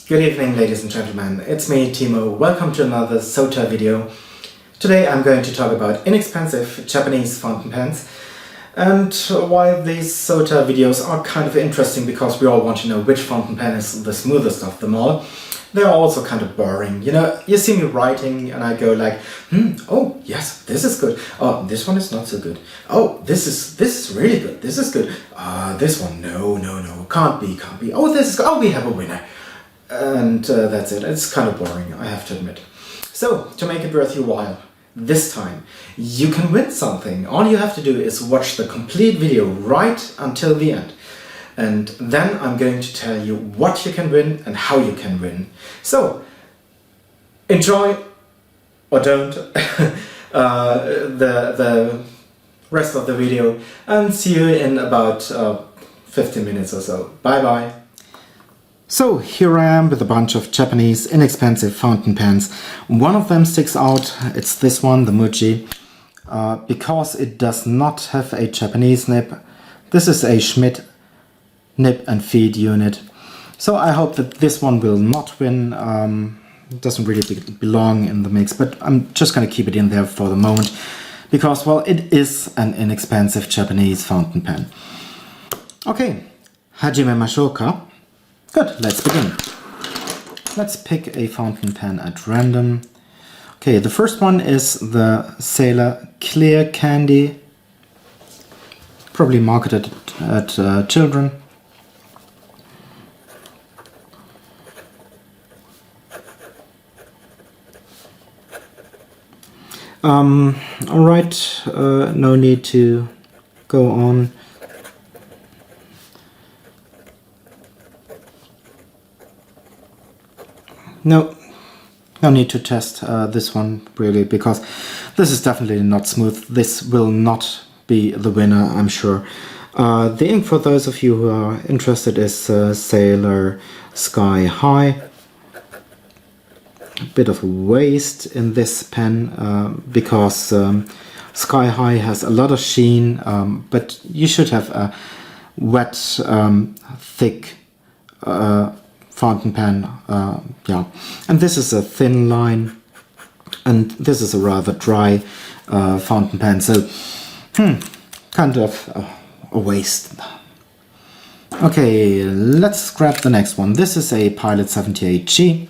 Good evening, ladies and gentlemen. It's me, Timo. Welcome to another SOTA video. Today I'm going to talk about inexpensive Japanese fountain pens. And while these SOTA videos are kind of interesting because we all want to know which fountain pen is the smoothest of them all, they're also kind of boring. You know, you see me writing and I go like, oh yes, this is good. Oh, this one is not so good. Oh, this is really good. This is good. This one, no, can't be. Oh, this is good. Oh, we have a winner. And that's it. It's kind of boring, I have to admit. So, to make it worth your while, this time, you can win something. All you have to do is watch the complete video right until the end. And then I'm going to tell you what you can win and how you can win. So, enjoy or don't the rest of the video and see you in about 15 minutes or so. Bye bye. So here I am with a bunch of Japanese inexpensive fountain pens. One of them sticks out, it's this one, the Muji, because it does not have a Japanese nib. This is a Schmidt nib and feed unit. So I hope that this one will not win. It doesn't really belong in the mix, but I'm just going to keep it in there for the moment because, well, it is an inexpensive Japanese fountain pen. Okay, hajime mashou ka? Good, let's begin. Let's pick a fountain pen at random. Okay, the first one is the Sailor Clear Candy, probably marketed at children. Alright, no need to go on. No need to test this one really, because this is definitely not smooth. This will not be the winner, I'm sure. The ink, for those of you who are interested, is Sailor Sky High. A bit of waste in this pen because Sky High has a lot of sheen, but you should have a wet, thick fountain pen, yeah, and this is a thin line, and this is a rather dry fountain pen, so kind of a waste. Okay, let's grab the next one. This is a Pilot 78G.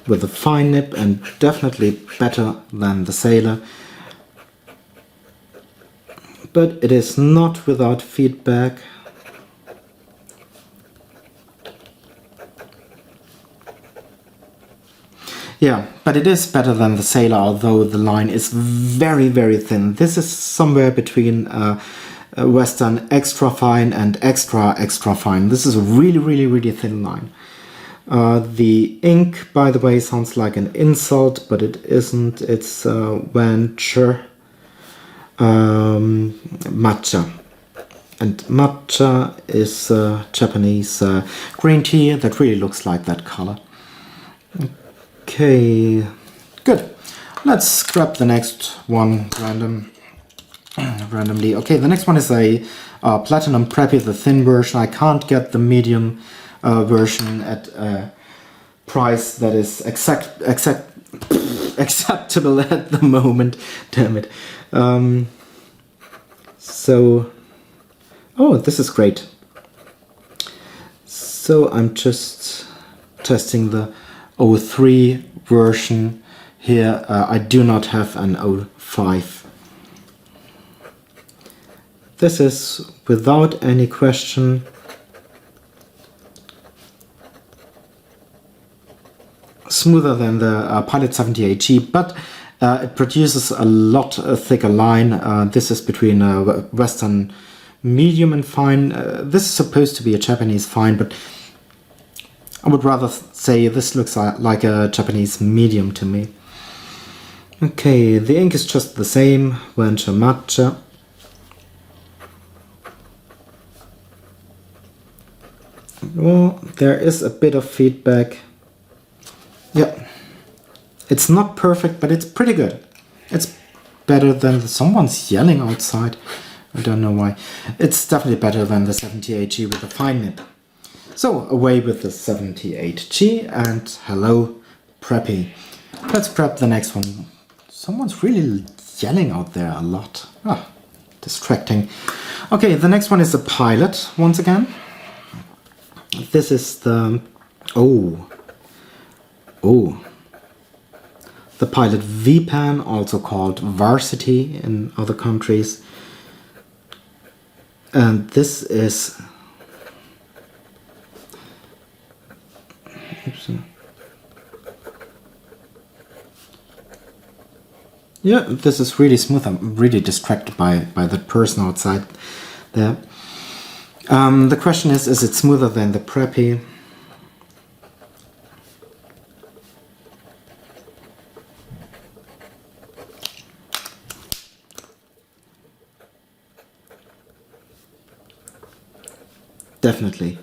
With a fine nib and definitely better than the Sailor. But it is not without feedback. Yeah, but it is better than the Sailor, although the line is very, very thin. This is somewhere between Western extra fine and extra fine. This is a really, really, really thin line. The ink, by the way, sounds like an insult, but it isn't. It's Venture matcha, and matcha is Japanese green tea that really looks like that color. Okay, good. Let's grab the next one randomly. Okay, the next one is a Platinum Preppy, the thin version. I can't get the medium version at a price that is acceptable at the moment. Damn it. So, oh, this is great. So I'm just testing the 03 version here. I do not have an 05. This is without any question smoother than the Pilot 78G, but it produces a lot thicker line. This is between Western medium and fine. This is supposed to be a Japanese fine, but I would rather say this looks like a Japanese medium to me. Okay, the ink is just the same, Venture Matcha. Well, there is a bit of feedback. Yeah, it's not perfect, but it's pretty good. It's better than someone's yelling outside. I don't know why. It's definitely better than the 78G with a fine nib. So away with the 78G and hello Preppy. Let's grab the next one. Someone's really yelling out there a lot. Ah, distracting. Okay, the next one is the Pilot once again. This is the... Oh. The Pilot V-Pen, also called Varsity in other countries. And this is... Oops. Yeah, this is really smooth. I'm really distracted by that person outside there. The question is it smoother than the Preppy? Definitely.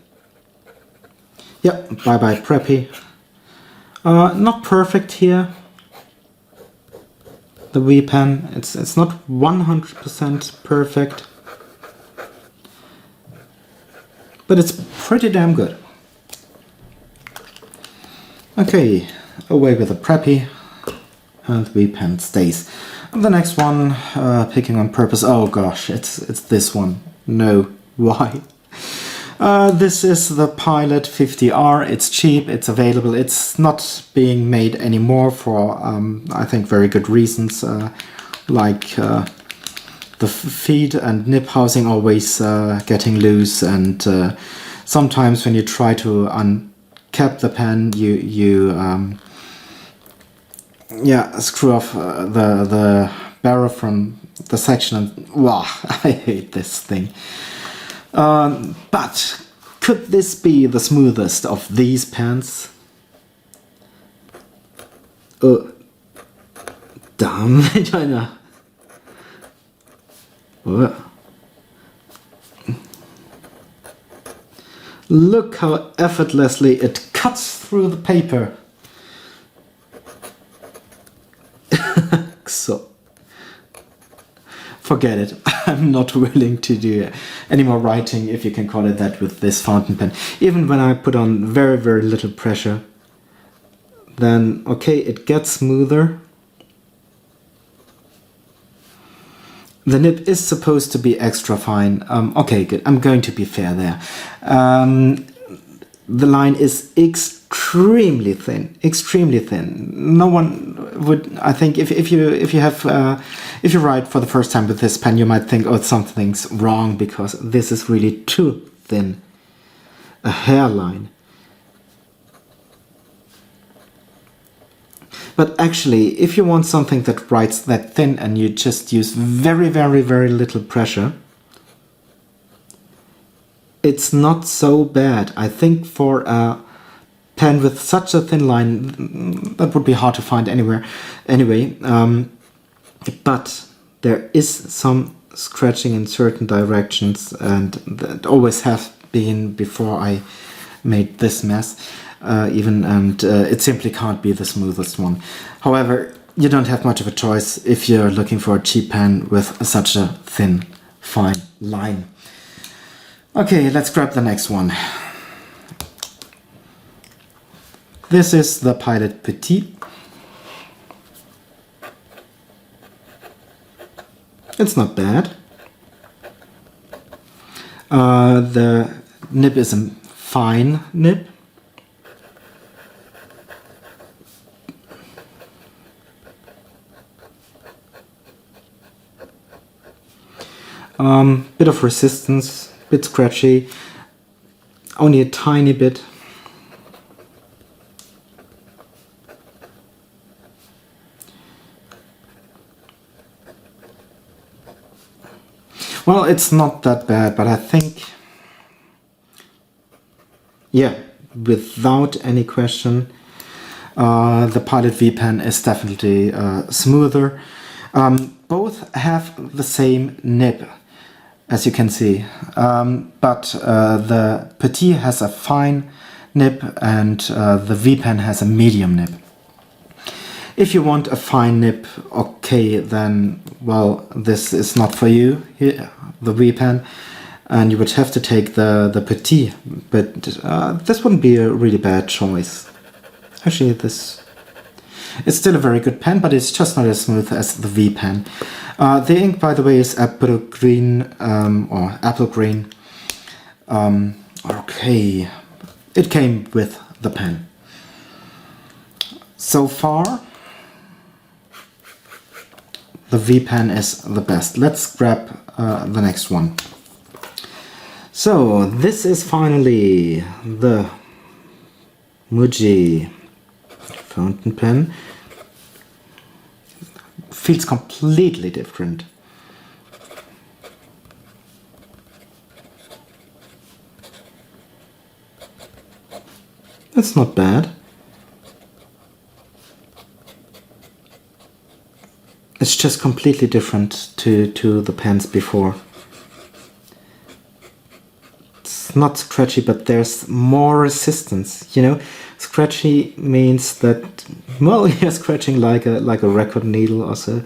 Yeah, bye-bye Preppy. Not perfect here. The V-Pen, it's not 100% perfect. But it's pretty damn good. Okay, away with the Preppy. And the V-Pen stays. And the next one, picking on purpose. Oh gosh, it's this one. No, why? This is the Pilot 50R. It's cheap, it's available. It's not being made anymore for, I think, very good reasons. Like the feed and nib housing always getting loose, and sometimes when you try to uncap the pen, you screw off the barrel from the section, and wow, I hate this thing. But could this be the smoothest of these pens? Damn it, Look how effortlessly it cuts through the paper. So, forget it. I'm not willing to do any more writing, if you can call it that, with this fountain pen. Even when I put on very, very little pressure, then okay, it gets smoother. The nib is supposed to be extra fine. Okay, good. I'm going to be fair there. The line is extremely thin. Extremely thin. No one would. I think if you write for the first time with this pen, you might think, oh, something's wrong because this is really too thin. A hairline. But actually, if you want something that writes that thin and you just use very, very, very little pressure, it's not so bad. I think for a pen with such a thin line, that would be hard to find anywhere. Anyway, but there is some scratching in certain directions, and that always have been before I made this mess. It simply can't be the smoothest one. However, you don't have much of a choice if you're looking for a cheap pen with such a thin, fine line. Okay, let's grab the next one. This is the Pilot Petite. It's not bad. The nib is a fine nib. Bit of resistance, bit scratchy, only a tiny bit. Well, it's not that bad, but I think, yeah, without any question, the Pilot V-Pen is definitely smoother. Both have the same nib, as you can see, but the Petite has a fine nib and the V-Pen has a medium nib. If you want a fine nib, okay, then, well, this is not for you. Here, the V pen, and you would have to take the Petite, but this wouldn't be a really bad choice. Actually, this it's still a very good pen, but it's just not as smooth as the V pen. The ink, by the way, is apple green or apple green. Okay, it came with the pen. So far, the V pen is the best. Let's grab the next one. So this is finally the Muji fountain pen. Feels completely different. That's not bad. It's just completely different to the pens before. It's not scratchy, but there's more resistance, you know. Scratchy means that, well, you're scratching like a record needle, also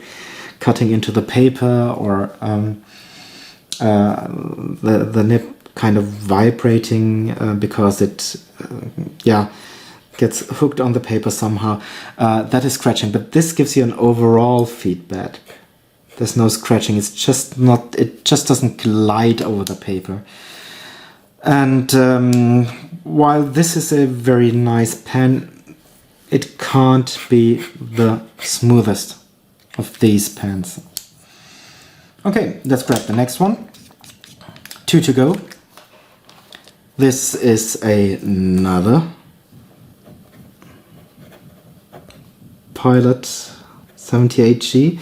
cutting into the paper, or the nib kind of vibrating because it gets hooked on the paper somehow. That is scratching, but this gives you an overall feedback. There's no scratching. It's just not. It just doesn't glide over the paper. And while this is a very nice pen, it can't be the smoothest of these pens. Okay, let's grab the next one. 2 to go. This is another Pilot 78G,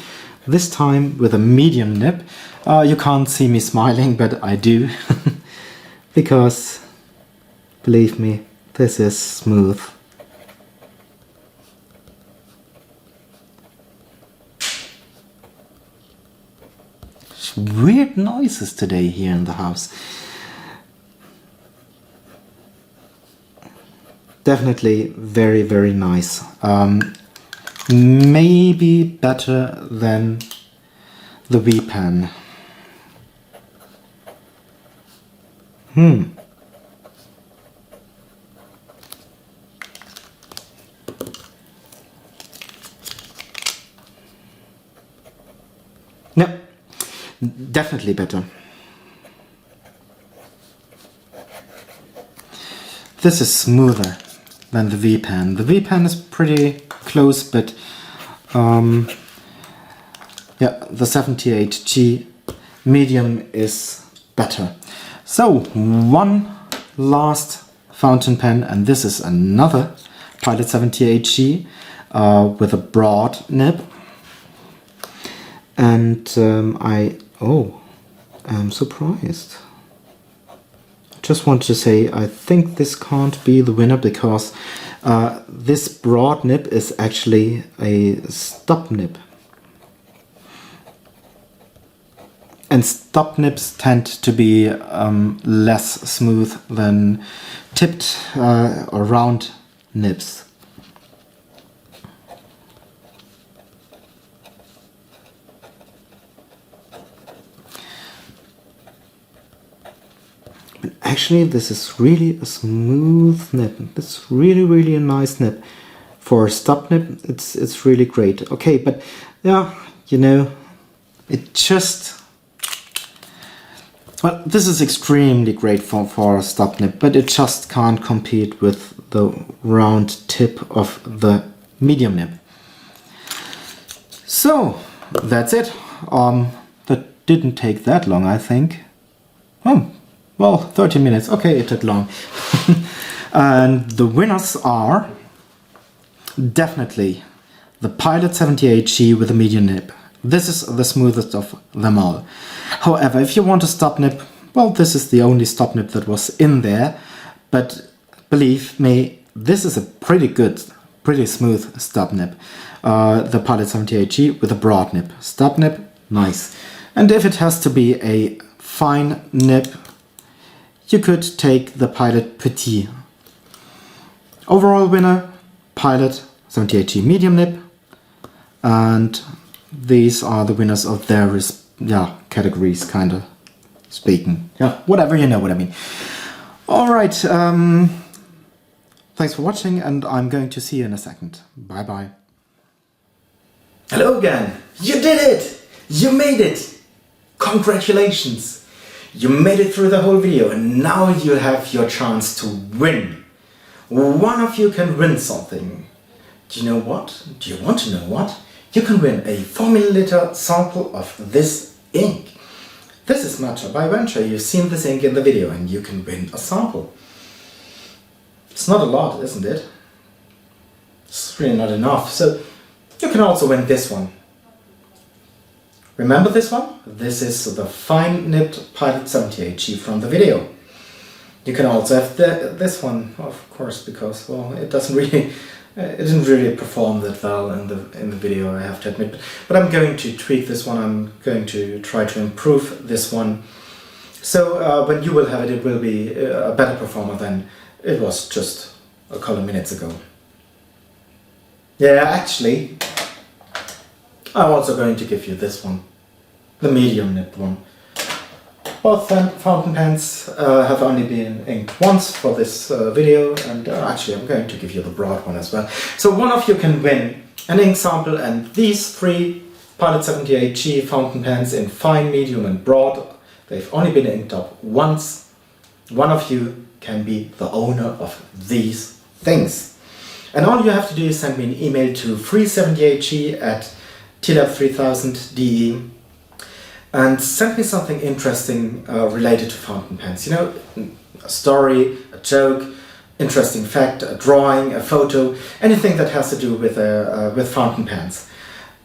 this time with a medium nib. You can't see me smiling, but I do. Because, believe me, this is smooth. Weird noises today here in the house. Definitely very, very nice. Maybe better than the V pen. No, definitely better. This is smoother than the V pen. The V pen is pretty close, but yeah, the 78G medium is better. So, one last fountain pen, and this is another Pilot 78G with a broad nib. And I'm surprised. Just want to say, I think this can't be the winner, because this broad nib is actually a stop nib. And stop nibs tend to be less smooth than tipped or round nibs. But actually, this is really a smooth nib. It's really, really a nice nib. For a stop nib, it's really great. Okay, but yeah, you know, it just... Well, this is extremely great for a stop nib, but it just can't compete with the round tip of the medium nib. So, that's it. That didn't take that long, I think. Oh, well, 30 minutes. Okay, it took long. And the winners are definitely the Pilot 78G with a medium nib. This is the smoothest of them all. However, if you want a stop nib, well, this is the only stop nib that was in there. But believe me, this is a pretty good, pretty smooth stop nib. The Pilot 78G with a broad nib. Stop nib, nice. And if it has to be a fine nib, you could take the Pilot Petite. Overall winner, Pilot 78G medium nib. And these are the winners of their categories, kinda. speaking. Yeah, whatever, you know what I mean. Alright, thanks for watching, and I'm going to see you in a second. Bye bye. Hello again! You did it! You made it! Congratulations! You made it through the whole video, and now you have your chance to win. One of you can win something. Do you know what? Do you want to know what? You can win a 4 milliliter sample of this ink. This is Matcha by Venture. You've seen this ink in the video, and you can win a sample. It's not a lot, isn't it? It's really not enough. So you can also win this one. Remember this one? This is the fine nibbed Petite 78G from the video. You can also have this one, of course, because, well, it didn't really perform that well in the video, I have to admit. But I'm going to tweak this one. I'm going to try to improve this one. So when you will have it, it will be a better performer than it was just a couple of minutes ago. Yeah, actually, I'm also going to give you this one, the medium nib one. Both fountain pens have only been inked once for this video, and actually I'm going to give you the broad one as well. So one of you can win an ink sample, and these 3 Petite 78G fountain pens in fine, medium and broad, they've only been inked up once. One of you can be the owner of these things. And all you have to do is send me an email to free78g@tlab3000de and send me something interesting related to fountain pens. You know, a story, a joke, interesting fact, a drawing, a photo, anything that has to do with fountain pens.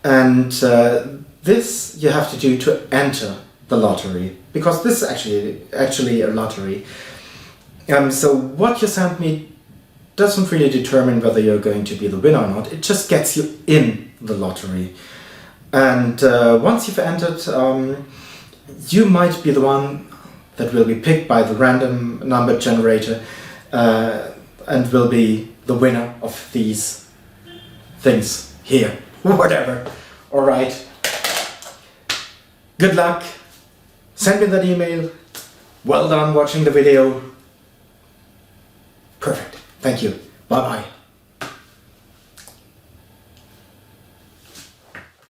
And this you have to do to enter the lottery, because this is actually a lottery. So what you send me doesn't really determine whether you're going to be the winner or not. It just gets you in the lottery. And once you've entered, you might be the one that will be picked by the random number generator and will be the winner of these things here, whatever. Alright, good luck, send me that email, well done watching the video, perfect, thank you, bye bye.